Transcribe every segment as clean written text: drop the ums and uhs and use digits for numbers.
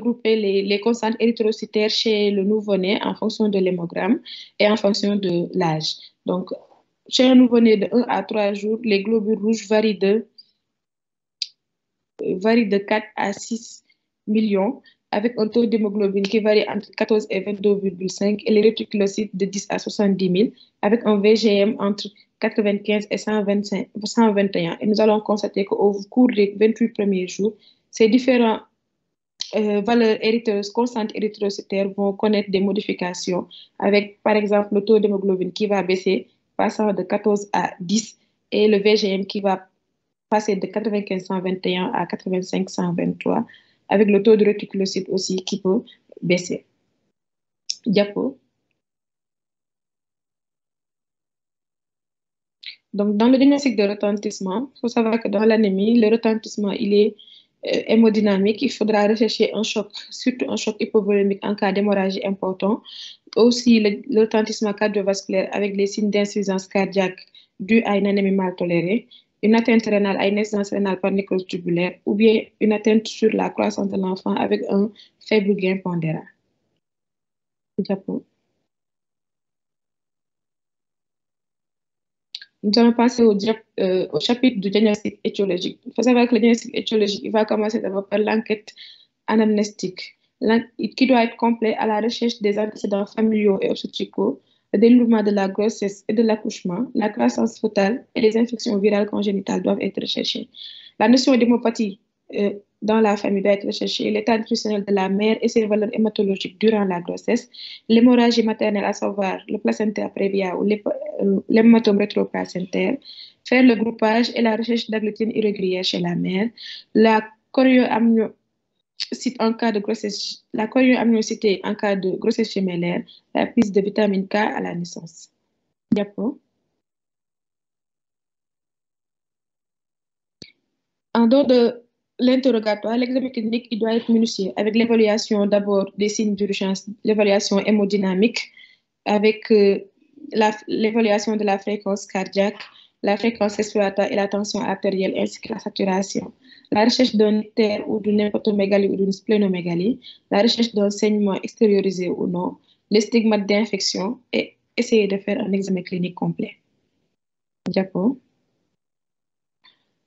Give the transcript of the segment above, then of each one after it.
regrouper les constantes érythrocytaires chez le nouveau-né en fonction de l'hémogramme et en fonction de l'âge. Donc, chez un nouveau-né de 1 à 3 jours, les globules rouges varient de 4 à 6 millions, avec un taux d'hémoglobine qui varie entre 14 et 22,5, et les réticulocytes de 10 à 70 000, avec un VGM entre 95 et 121. Et nous allons constater qu'au cours des 28 premiers jours, ces différentes valeurs constantes érythrocytaires vont connaître des modifications, avec par exemple le taux d'hémoglobine qui va baisser, passant de 14 à 10, et le VGM qui va passer de 95-121 à 85-123, avec le taux de réticulocytes aussi qui peut baisser. Diapo. Donc, dans le diagnostic de retentissement, il faut savoir que dans l'anémie, le retentissement, il est hémodynamique. Il faudra rechercher un choc, surtout un choc hypovolémique en cas d'hémorragie important. Aussi, le retentissement cardiovasculaire avec les signes d'insuffisance cardiaque due à une anémie mal tolérée, une atteinte rénale à une insuffisance rénale par nécrose tubulaire, ou bien une atteinte sur la croissance de l'enfant avec un faible gain pondéral. Diapo. Nous allons passer au chapitre du diagnostic étiologique. Il faut savoir que le diagnostic étiologique, il va commencer d'abord par l'enquête anamnestique, qui doit être complet à la recherche des antécédents familiaux et obstétricaux, le dénouement de la grossesse et de l'accouchement, la croissance fœtale et les infections virales congénitales doivent être recherchées. La notion d'hémopathie dans la famille doit être recherchée, l'état nutritionnel de la mère et ses valeurs hématologiques durant la grossesse, l'hémorragie maternelle, à savoir le placenta prévia ou l'hématome rétroplacentaire, faire le groupage et la recherche d'agglutine irrégulière chez la mère, la chorioamniocite en cas de grossesse, la chorioamniocité en cas de grossesse gémellaire, la prise de vitamine K à la naissance. Diapo. En dehors de l'interrogatoire, l'examen clinique, il doit être minutieux, avec l'évaluation d'abord des signes d'urgence, l'évaluation hémodynamique, avec l'évaluation de la fréquence cardiaque, la fréquence respiratoire et la tension artérielle, ainsi que la saturation, la recherche d'un ictère ou d'une hépatomégalie ou d'une splénomégalie, la recherche d'un saignement extériorisé ou non, les stigmates d'infection, et essayer de faire un examen clinique complet. Diapo.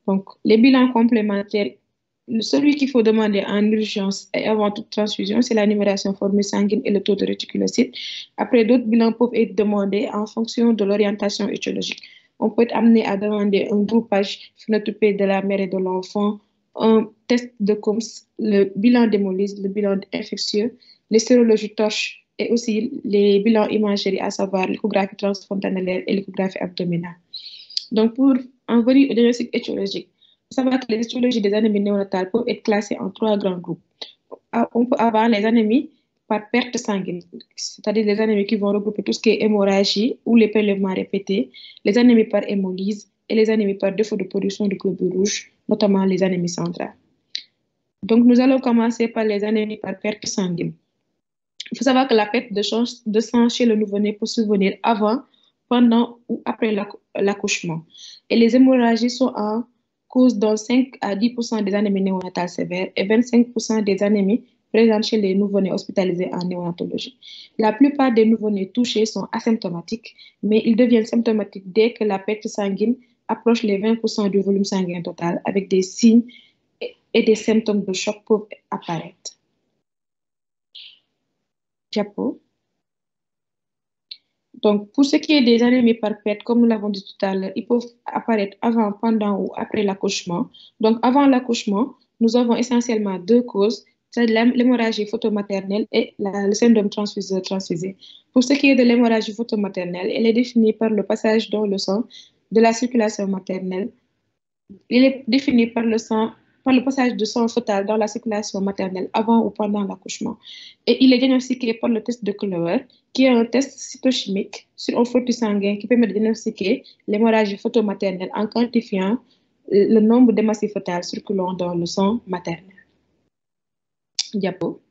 Donc, les bilans complémentaires, celui qu'il faut demander en urgence et avant toute transfusion, c'est la numération formule sanguine et le taux de réticulocytes. Après, d'autres bilans peuvent être demandés en fonction de l'orientation étiologique. On peut être amené à demander un groupage phénotypé de la mère et de l'enfant, un test de COMS, le bilan d'hémolyse, le bilan infectieux, les sérologies torches et aussi les bilans imagerie, à savoir l'échographie transfrontalière et l'échographie abdominale. Donc, pour en venir au diagnostic étiologique, il faut savoir que les étiologies des anémies néonatales peuvent être classées en 3 grands groupes. On peut avoir les anémies par perte sanguine, c'est-à-dire les anémies qui vont regrouper tout ce qui est hémorragie ou les prélèvements répétés, les anémies par hémolyse et les anémies par défaut de production de globules rouges, notamment les anémies centrales. Donc, nous allons commencer par les anémies par perte sanguine. Il faut savoir que la perte de sang chez le nouveau-né peut survenir avant, pendant ou après l'accouchement. Et les hémorragies sont en cause dans 5 à 10% des anémies néonatales sévères et 25% des anémies présentes chez les nouveau-nés hospitalisés en néonatologie. La plupart des nouveau-nés touchés sont asymptomatiques, mais ils deviennent symptomatiques dès que la perte sanguine approche les 20% du volume sanguin total, avec des signes et des symptômes de choc peuvent apparaître. Diapo. Donc, pour ce qui est des anémies par perte, comme nous l'avons dit tout à l'heure, ils peuvent apparaître avant, pendant ou après l'accouchement. Donc, avant l'accouchement, nous avons essentiellement 2 causes, c'est l'hémorragie photomaternelle et le syndrome transfuseur-transfusé. Pour ce qui est de l'hémorragie photomaternelle, elle est définie par le passage dans le sang de la circulation maternelle. Il est défini par le passage de sang fœtal dans la circulation maternelle avant ou pendant l'accouchement. Et il est diagnostiqué par le test de Clower, qui est un test cytochimique sur un flux sanguin qui permet de diagnostiquer l'hémorragie photomaternelle en quantifiant le nombre d'hématies fœtales circulant dans le sang maternel. Diapo.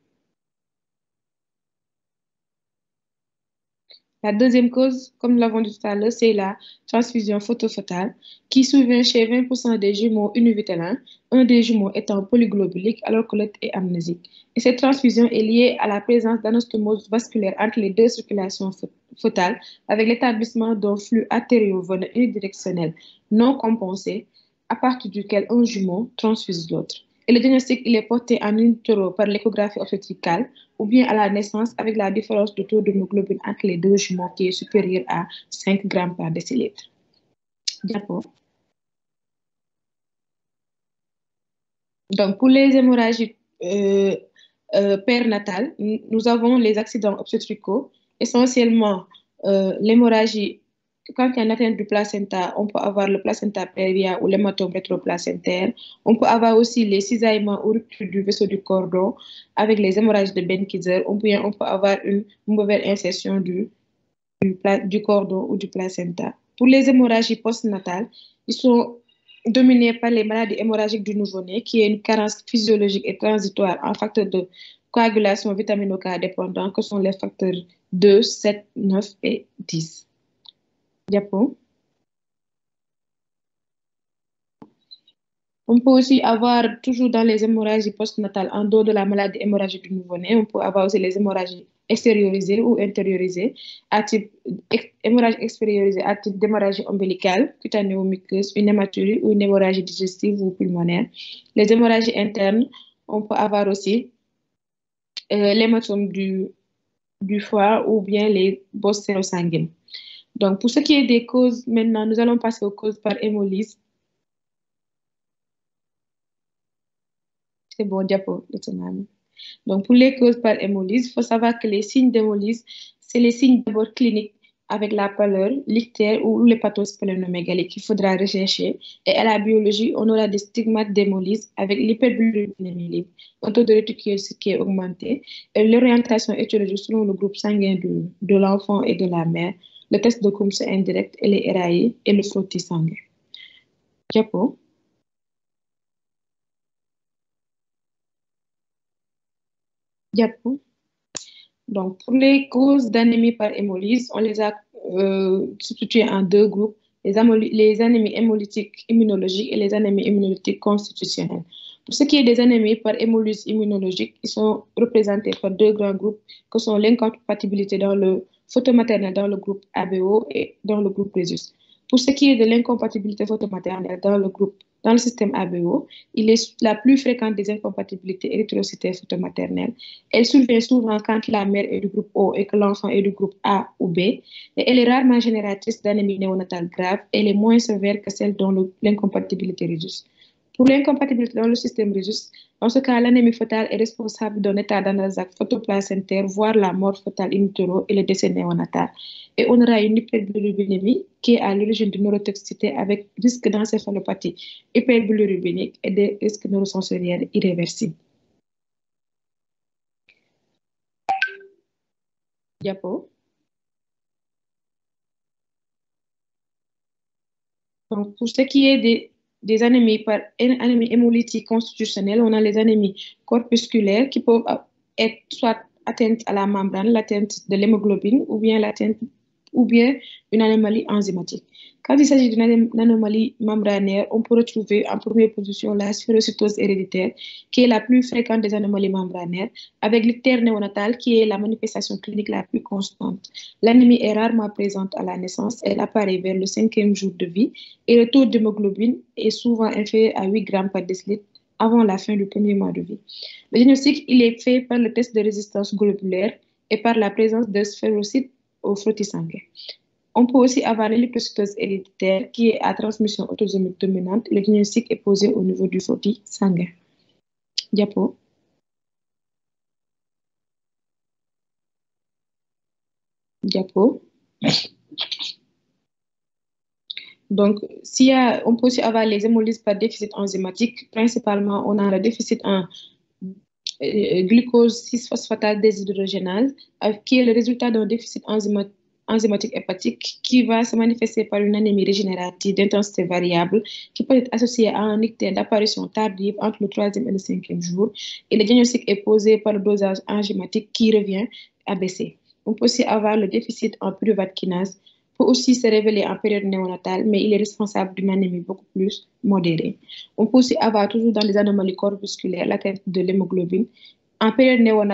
La deuxième cause, comme nous l'avons dit tout à l'heure, c'est la transfusion photofœtale qui survient chez 20% des jumeaux univitellins, un des jumeaux étant polyglobulique alors que l'autre est amnésique. Et cette transfusion est liée à la présence d'anastomose vasculaire entre les deux circulations fœtales avec l'établissement d'un flux artério-veineux unidirectionnel non compensé à partir duquel un jumeau transfuse l'autre. Et le diagnostic, il est porté en utero par l'échographie obstétricale ou bien à la naissance avec la différence de taux d'hémoglobine entre les deux jumeaux qui est supérieure à 5 grammes par décilitre. D'accord. Donc, pour les hémorragies périnatales, nous avons les accidents obstétricaux, essentiellement l'hémorragie. Quand il y a une atteinte du placenta, on peut avoir le placenta previa ou l'hématome rétroplacentaire. On peut avoir aussi les cisaillements ou ruptures du vaisseau du cordon avec les hémorragies de Benkiser. Ou bien on peut avoir une mauvaise insertion du cordon ou du placenta. Pour les hémorragies postnatales, ils sont dominés par les maladies hémorragiques du nouveau-né, qui est une carence physiologique et transitoire en facteurs de coagulation vitamino-K dépendants, que sont les facteurs 2, 7, 9 et 10. Diapo. On peut aussi avoir, toujours dans les hémorragies postnatales, en dehors de la maladie hémorragique du nouveau-né, on peut avoir aussi les hémorragies extériorisées ou intériorisées, à type hémorragie extériorisée à type d'hémorragie ombilicale, cutanée ou muqueuse, une hématurie ou une hémorragie digestive ou pulmonaire. Les hémorragies internes, on peut avoir aussi l'hématome du foie ou bien les bosses sanguines. Donc, pour ce qui est des causes, maintenant, nous allons passer aux causes par hémolyse. C'est bon, diapo, donc, pour les causes par hémolyse, il faut savoir que les signes d'hémolyse, c'est les signes d'abord cliniques avec la pâleur, l'ictère ou l'hépatosplénomégalie qu'il faudra rechercher. Et à la biologie, on aura des stigmates d'hémolyse avec l'hyperbilirubinémie, un taux de réticule qui est augmenté, et l'orientation étiologique selon le groupe sanguin de l'enfant et de la mère, le test de Coombs indirect et les RAI et le frottis sanguin. Diapo. Diapo. Donc, pour les causes d'anémie par hémolyse, on les a substituées en deux groupes, les anémies hémolytiques immunologiques et les anémies immunolytiques constitutionnelles. Pour ce qui est des anémies par hémolyse immunologique, ils sont représentés par deux grands groupes que sont l'incompatibilité dans le photomaternel dans le groupe ABO et dans le groupe Rhésus. Pour ce qui est de l'incompatibilité photomaternelle dans le système ABO, il est la plus fréquente des incompatibilités érythrocytaires photomaternelles. Elle survient souvent quand la mère est du groupe O et que l'enfant est du groupe A ou B. Et elle est rarement génératrice d'anémie néonatale grave et elle est moins sévère que celle dans l'incompatibilité Rhésus. Pour l'incompatibilité dans le système Rhésus, dans ce cas, l'anémie fœtale est responsable d'un état d'anasac photoplacentaire, voire la mort fœtale in utero et le décès néonatal. Et on aura une hyperbilirubinémie qui est à l'origine d'une neurotoxicité avec risque d'encéphalopathie hyperbilirubinique et des risques neurosensoriels irréversibles. Diapo. Donc, pour ce qui est des anémies par anémie hémolytique constitutionnelle, on a les anémies corpusculaires qui peuvent être soit atteintes à la membrane, l'atteinte de l'hémoglobine ou bien une anomalie enzymatique. Quand il s'agit d'une anomalie membranaire, on peut retrouver en première position la sphérocytose héréditaire, qui est la plus fréquente des anomalies membranaires, avec l'ictère néonatal, qui est la manifestation clinique la plus constante. L'anémie est rarement présente à la naissance, elle apparaît vers le 5e jour de vie, et le taux d'hémoglobine est souvent inférieur à 8 grammes par décilitre avant la fin du premier mois de vie. Le diagnostic, il est fait par le test de résistance globulaire et par la présence de sphérocytes au frottis sanguin. On peut aussi avoir l'hélicocytose héréditaire qui est à transmission autosomique dominante. Le diagnostic est posé au niveau du frottis sanguin. Diapo. Diapo. Donc, on peut aussi avoir les hémolyses par déficit enzymatique. Principalement, on a le déficit en glucose 6-phosphatase déshydrogénase, qui est le résultat d'un déficit enzymatique hépatique qui va se manifester par une anémie régénérative d'intensité variable qui peut être associée à un ictère d'apparition tardive entre le 3e et le 5e jour. Et le diagnostic est posé par le dosage enzymatique qui revient à baisser. On peut aussi avoir le déficit en pyruvate kinase, peut aussi se révéler en période néonatale, mais il est responsable d'une anémie beaucoup plus modérée. On peut aussi avoir toujours dans les anomalies corpusculaires l'atteinte de l'hémoglobine. En période néonatale,